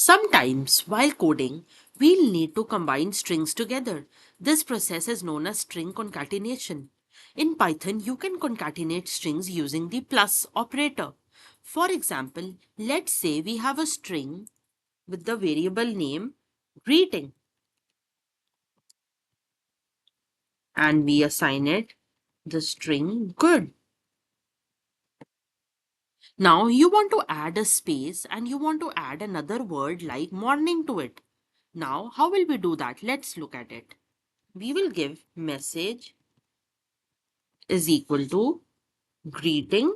Sometimes, while coding, we'll need to combine strings together. This process is known as string concatenation. In Python, you can concatenate strings using the plus operator. For example, let's say we have a string with the variable name greeting and we assign it the string good. Now you want to add a space and you want to add another word like morning to it. Now, how will we do that? Let's look at it. We will give message is equal to greeting.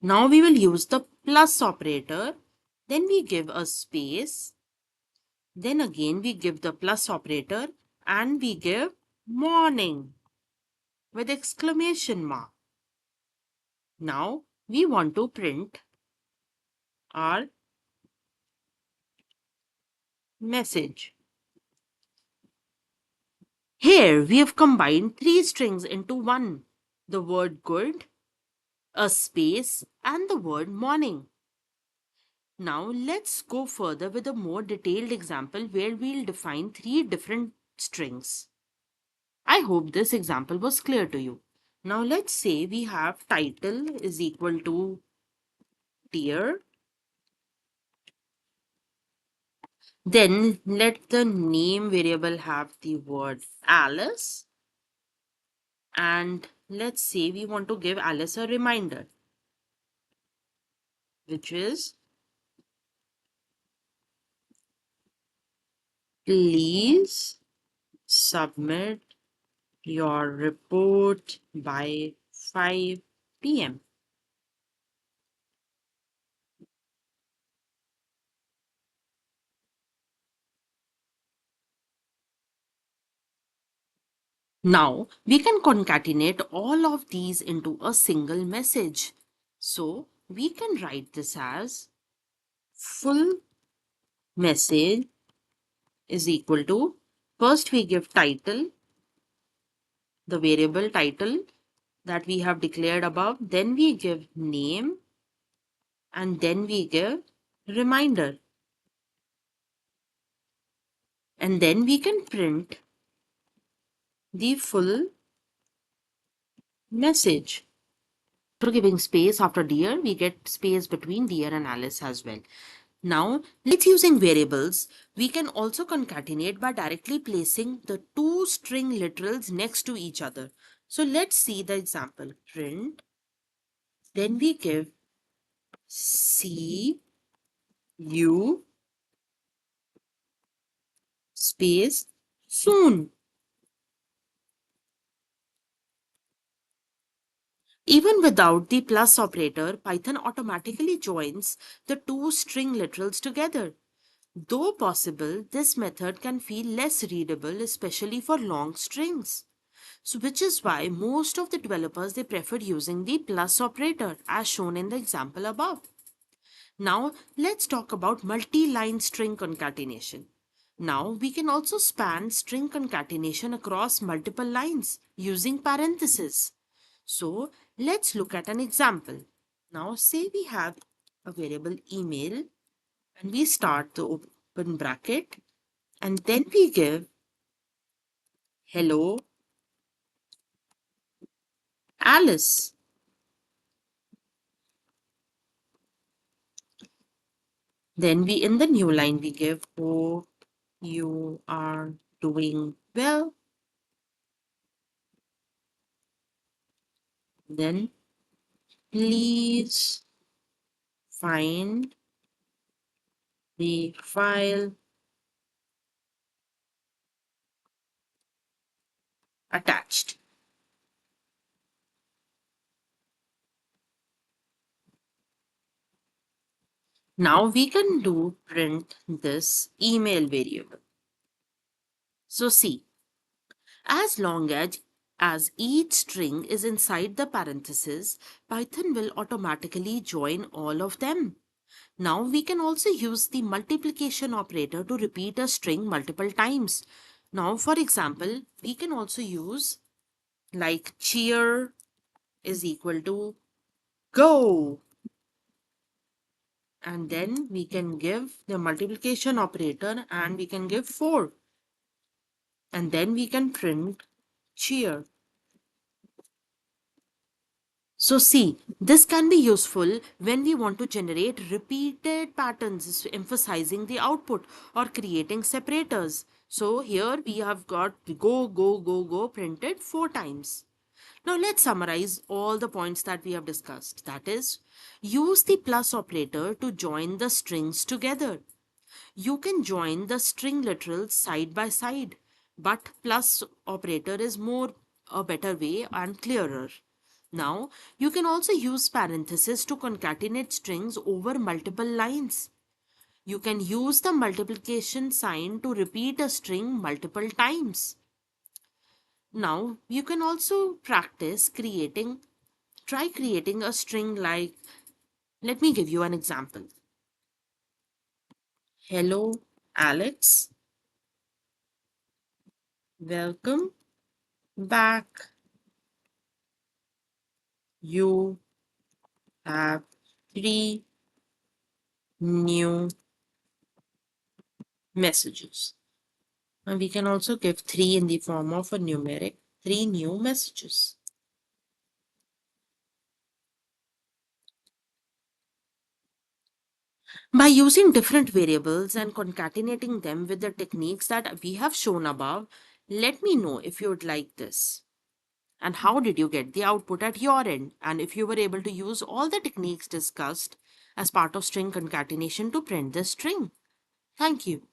Now we will use the plus operator. Then we give a space. Then again we give the plus operator and we give morning with exclamation mark. Now we want to print our message. Here we have combined three strings into one. The word good, a space and the word morning. Now let's go further with a more detailed example where we'll define three different strings. I hope this example was clear to you. Now let's say we have title is equal to dear. Then let the name variable have the word Alice. And let's say we want to give Alice a reminder, which is please submit your report by 5 p.m. Now we can concatenate all of these into a single message. So we can write this as full message is equal to, first we give title, the variable title that we have declared above, then we give name and then we give reminder. And then we can print the full message. After giving space after dear, we get space between dear and Alice as well. Now, let's using variables. We can also concatenate by directly placing the two string literals next to each other. So let's see the example. Print. Then we give see you space soon. Even without the plus operator, Python automatically joins the two string literals together. Though possible, this method can feel less readable, especially for long strings. So which is why most of the developers they preferred using the plus operator as shown in the example above. Now let's talk about multi-line string concatenation. Now we can also span string concatenation across multiple lines using parentheses. So let's look at an example. Now say we have a variable email and we start the open bracket and then we give hello Alice. Then we in the new line we give hope you are doing well. Then please find the file attached. Now we can do print this email variable. So see, as long as each string is inside the parentheses, Python will automatically join all of them. Now we can also use the multiplication operator to repeat a string multiple times. Now for example, we can also use like cheer is equal to go. And then we can give the multiplication operator and we can give 4. And then we can print cheer. So see, this can be useful when we want to generate repeated patterns emphasizing the output or creating separators. So here we have got go, go, go, go printed 4 times. Now let's summarize all the points that we have discussed. That is, use the plus operator to join the strings together. You can join the string literals side by side, but plus operator is more a better way and clearer. Now, you can also use parentheses to concatenate strings over multiple lines. You can use the multiplication sign to repeat a string multiple times. Now, you can also try creating a string like, let me give you an example. Hello, Alex. Welcome back. You have 3 new messages. And we can also give 3 in the form of a numeric 3 new messages. By using different variables and concatenating them with the techniques that we have shown above, let me know if you would like this. And how did you get the output at your end? And if you were able to use all the techniques discussed as part of string concatenation to print the string. Thank you.